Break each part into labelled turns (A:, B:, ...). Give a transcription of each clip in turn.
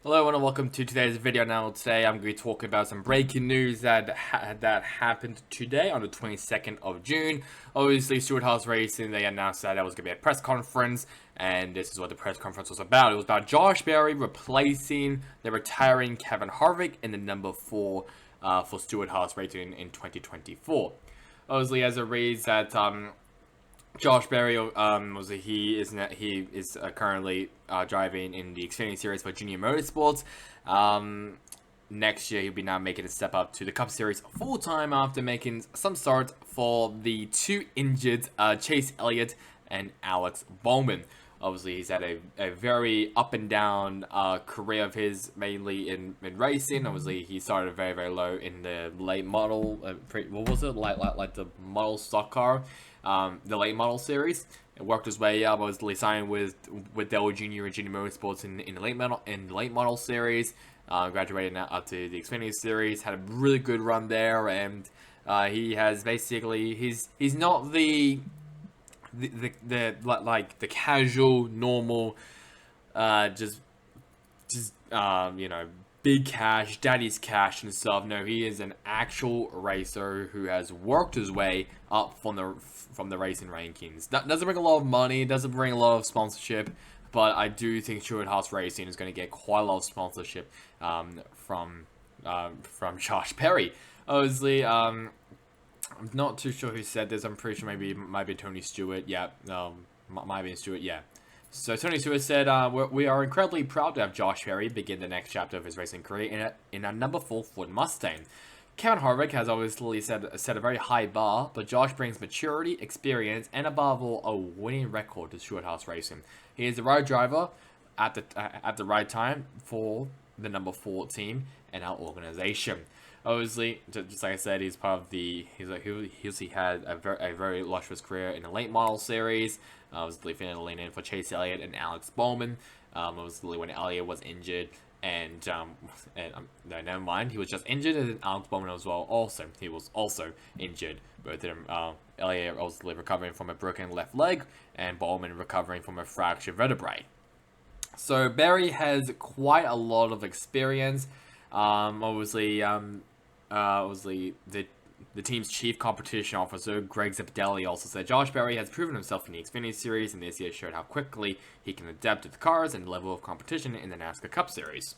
A: Hello everyone and welcome to today's video. Now today I'm going to be talking about some breaking news that happened today on the 22nd of June. Obviously Stewart Haas Racing, they announced that there was going to be a press conference, and this is what the press conference was about. It was about Josh Berry replacing the retiring Kevin Harvick in the number 4 for Stewart Haas Racing in 2024. Obviously, as it reads that Josh Berry, he is currently driving in the Xfinity Series for Junior Motorsports. Next year, he'll be now making a step up to the Cup Series full time after making some start for the two injured Chase Elliott and Alex Bowman. Obviously, he's had a very up and down career of his, mainly in racing. Obviously, he started very, very low in the late model, what was it, like the model stock car, the late model series. It worked his way up. Obviously, signed with Dell Jr. and Junior Motorsports in the late model series. Graduated now up to the Xfinity Series. Had a really good run there, and he has basically he's not the casual, normal, just big cash, daddy's cash and stuff. No, he is an actual racer who has worked his way up from the racing rankings. That doesn't bring a lot of money, doesn't bring a lot of sponsorship, but I do think Stewart Haas Racing is going to get quite a lot of sponsorship from Josh Berry. Obviously, I'm not too sure who said this. I'm pretty sure maybe it might be Tony Stewart. Yeah, might be Stewart. Yeah. So Tony Stewart said, "We are incredibly proud to have Josh Berry begin the next chapter of his racing career in a number 4 Ford Mustang. Kevin Harvick has obviously set a very high bar, but Josh brings maturity, experience, and above all, a winning record to Stewart Haas Racing. He is the right driver at the right time for the number 4 team and our organization." Obviously, just like I said, he's part of the. He had a very illustrious career in the late model series. Was leaning in for Chase Elliott and Alex Bowman. Obviously, when Elliott was injured, and no, never mind, he was just injured, and Alex Bowman as well. Also, he was also injured. Both of them, Elliott obviously recovering from a broken left leg, and Bowman recovering from a fractured vertebrae. So Berry has quite a lot of experience. Obviously, the team's chief competition officer, Greg Zipadelli, also said Josh Berry has proven himself in the Xfinity Series, and this year showed how quickly he can adapt to the cars and the level of competition in the NASCAR Cup Series.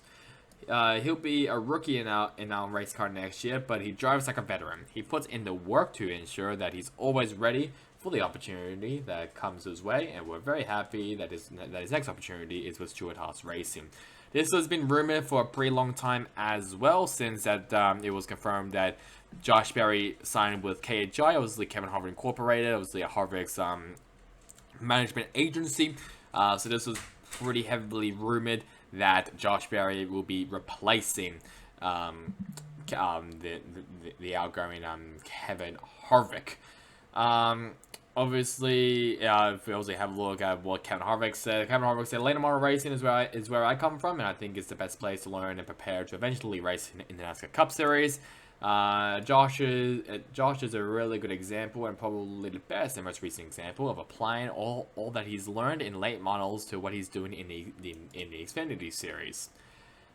A: He'll be a rookie in our race car next year, but he drives like a veteran. He puts in the work to ensure that he's always ready for the opportunity that comes his way, and we're very happy that his next opportunity is with Stewart Haas Racing. This has been rumored for a pretty long time as well, since that it was confirmed that Josh Berry signed with KHI, obviously Kevin Harvick Incorporated, obviously a Harvick's management agency. So this was pretty heavily rumored that Josh Berry will be replacing the outgoing Kevin Harvick. Obviously, if we also have a look at what Kevin Harvick said. Kevin Harvick said, "Late model racing is where I come from, and I think it's the best place to learn and prepare to eventually race in the NASCAR Cup Series." Josh is a really good example, and probably the best and most recent example of applying all that he's learned in late models to what he's doing in the Xfinity Series.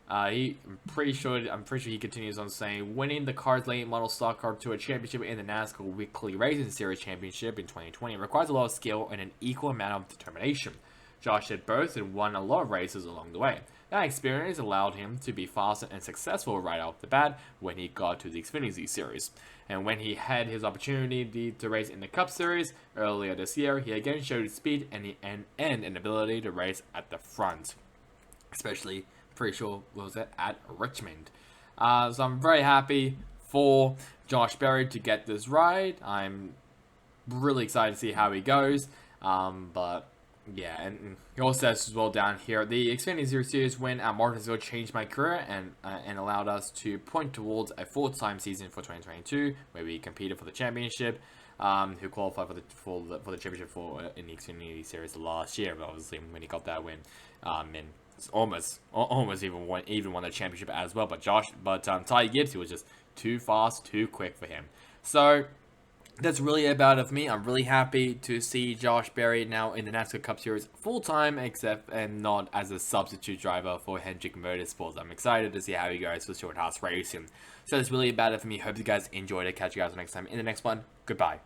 A: I'm pretty sure he continues on saying, "Winning the car's late model stock car to a championship in the NASCAR Weekly Racing Series Championship in 2020 requires a lot of skill and an equal amount of determination." Josh did both and won a lot of races along the way. That experience allowed him to be fast and successful right off the bat when he got to the Xfinity Series. And when he had his opportunity to race in the Cup Series earlier this year, he again showed speed and an ability to race at the front. Especially, pretty sure, was it at Richmond. So I'm very happy for Josh Berry to get this ride. I'm really excited to see how he goes. But yeah, and he also says as well down here, "The Xfinity Series win at Martinsville changed my career and allowed us to point towards a full-time season for 2022, where we competed for the championship." Who qualified for the championship in the Xfinity Series last year, but obviously when he got that win, and almost even won the championship as well. But Ty Gibbs, he was just too fast, too quick for him. So that's really about it for me. I'm really happy to see Josh Berry now in the NASCAR Cup Series full-time, except and not as a substitute driver for Hendrick Motorsports. I'm excited to see how he goes for short house racing. So that's really about it for me. Hope you guys enjoyed it. Catch you guys next time in the next one. Goodbye.